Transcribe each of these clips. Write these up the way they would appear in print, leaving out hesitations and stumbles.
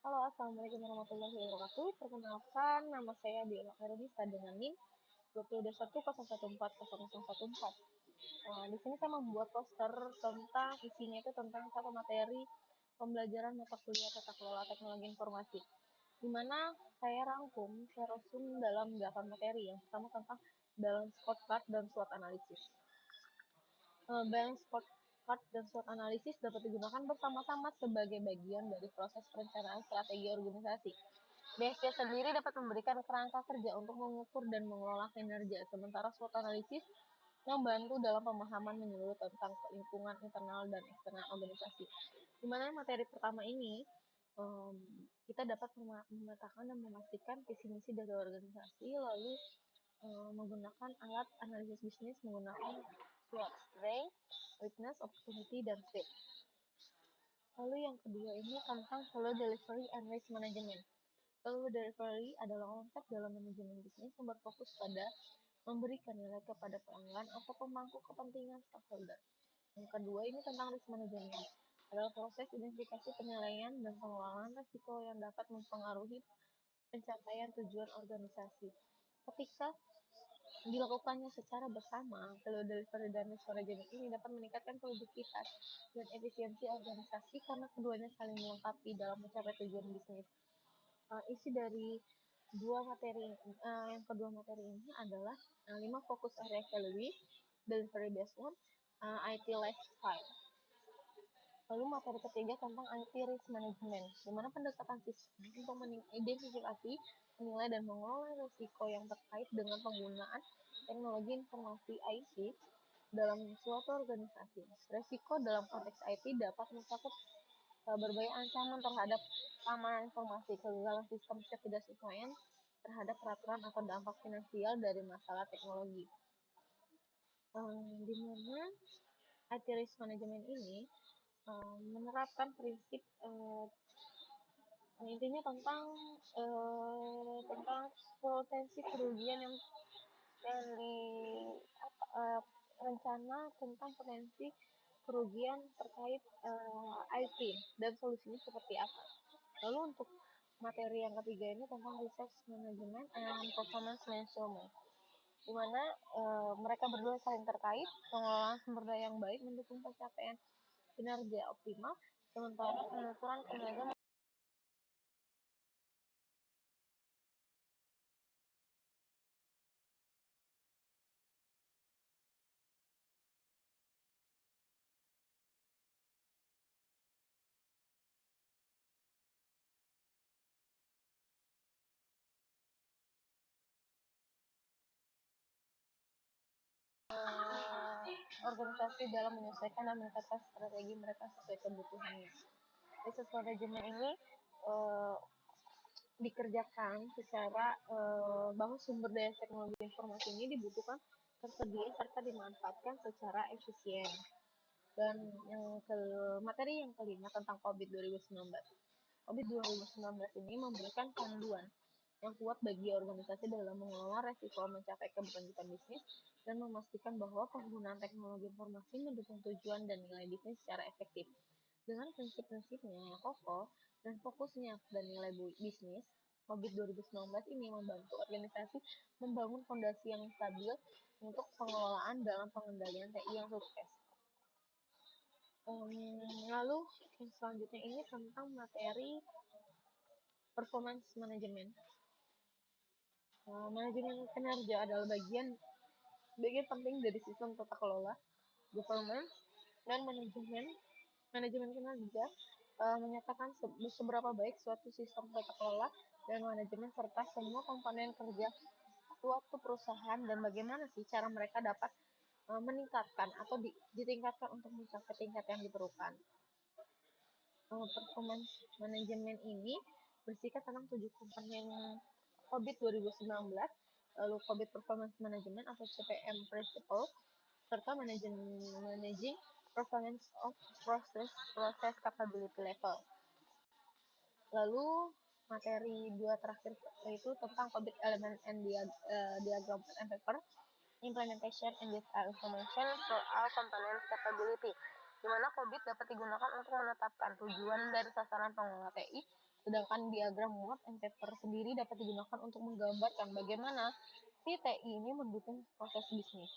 Halo, Assalamualaikum warahmatullahi wabarakatuh. Perkenalkan, nama saya Bella Karenisa dengan NIM 2021014014. Di sini saya membuat poster tentang isinya itu tentang satu materi pembelajaran mata kuliah tata kelola teknologi informasi. Di mana saya resum dalam 8 materi. Yang pertama tentang balance scorecard dan SWOT analisis. Balance scorecard dan SWOT analisis dapat digunakan bersama-sama sebagai bagian dari proses perencanaan strategi organisasi. BSC sendiri dapat memberikan kerangka kerja untuk mengukur dan mengelola kinerja, sementara SWOT analisis membantu dalam pemahaman menyeluruh tentang lingkungan internal dan eksternal organisasi. Di mana materi pertama ini kita dapat memetakan dan memastikan visi misi dari organisasi, lalu menggunakan alat analisis bisnis menggunakan SWOT, Strength, Weakness, Opportunity, dan Fit. Lalu yang kedua ini tentang Value Delivery and Risk Management. Value Delivery adalah konsep dalam manajemen bisnis yang berfokus pada memberikan nilai kepada pelanggan atau pemangku kepentingan stakeholder. Yang kedua ini tentang risk management, adalah proses identifikasi penilaian dan pengelolaan risiko yang dapat mempengaruhi pencapaian tujuan organisasi. Ketika dilakukannya secara bersama, value delivery dan risk management ini dapat meningkatkan produktivitas dan efisiensi organisasi karena keduanya saling melengkapi dalam mencapai tujuan bisnis. Isi dari yang kedua materi ini adalah 5 fokus area value, delivery based on, IT lifestyle. Lalu materi ketiga tentang IT risk management, di mana pendekatan sistem untuk mengidentifikasi, menilai dan mengelola risiko yang terkait dengan penggunaan teknologi informasi IT dalam suatu organisasi. Risiko dalam konteks IT dapat mencakup berbagai ancaman terhadap keamanan informasi, kegagalan sistem, ketidaksesuaian terhadap peraturan atau dampak finansial dari masalah teknologi. Di mana IT risk management ini menerapkan prinsip intinya tentang potensi kerugian yang di rencana tentang potensi kerugian terkait IT dan solusinya seperti apa. Lalu untuk materi yang ketiga ini tentang research management and performance management, di mana mereka berdua saling terkait. Pengelolaan sumber daya yang baik mendukung pencapaian kinerja optimal, sementara pengukuran kinerja organisasi dalam menyesuaikan dan meningkatkan strategi mereka sesuai kebutuhannya. Research management ini uh, dikerjakan secara bahwa sumber daya teknologi informasi ini dibutuhkan, tersedia, serta dimanfaatkan secara efisien. Dan materi yang kelima tentang COVID 2019. COVID 2019 ini memberikan panduan yang kuat bagi organisasi dalam mengelola resiko mencapai keberlanjutan bisnis dan memastikan bahwa penggunaan teknologi informasi mendukung tujuan dan nilai bisnis secara efektif. Dengan prinsip-prinsipnya yang kokoh dan fokusnya dan nilai bisnis, COVID 2019 ini membantu organisasi membangun fondasi yang stabil untuk pengelolaan dalam pengendalian TI yang sukses. Lalu yang selanjutnya ini tentang materi performance management. Manajemen kinerja adalah bagian penting dari sistem tata kelola, governance, dan manajemen kinerja menyatakan seberapa baik suatu sistem tata kelola dan manajemen serta semua komponen kerja suatu perusahaan dan bagaimana sih cara mereka dapat meningkatkan atau ditingkatkan untuk mencapai tingkat yang diperlukan. Performance management ini bersihkan tentang 7 komponen COVID 2019, lalu COVID Performance Management atau CPM Principle, serta managing performance of process capability level. Lalu materi 2 terakhir yaitu tentang COVID element and diagram and paper, implementation and information for all component capability, di mana COVID dapat digunakan untuk menetapkan tujuan dari sasaran pengelola TI, Sedangkan diagram Watt and paper sendiri dapat digunakan untuk menggambarkan bagaimana si TI ini mendukung proses bisnis.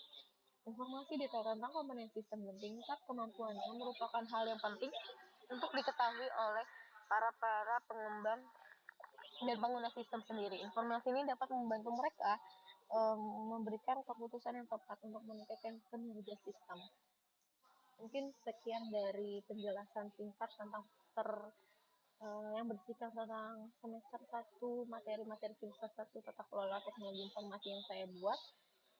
Informasi detail tentang komponen sistem dan tingkat kemampuannya merupakan hal yang penting untuk diketahui oleh para pengembang dan pengguna sistem sendiri. Informasi ini dapat membantu mereka memberikan keputusan yang tepat untuk meningkatkan kinerja sistem. Mungkin sekian dari penjelasan singkat tentang yang berisikan tentang semester 1 materi-materi semester 1 tata kelola teknologi informasi yang saya buat.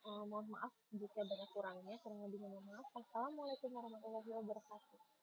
Mohon maaf jika banyak kurangnya, kurang lebihnya mohon maaf. Assalamualaikum warahmatullahi wabarakatuh.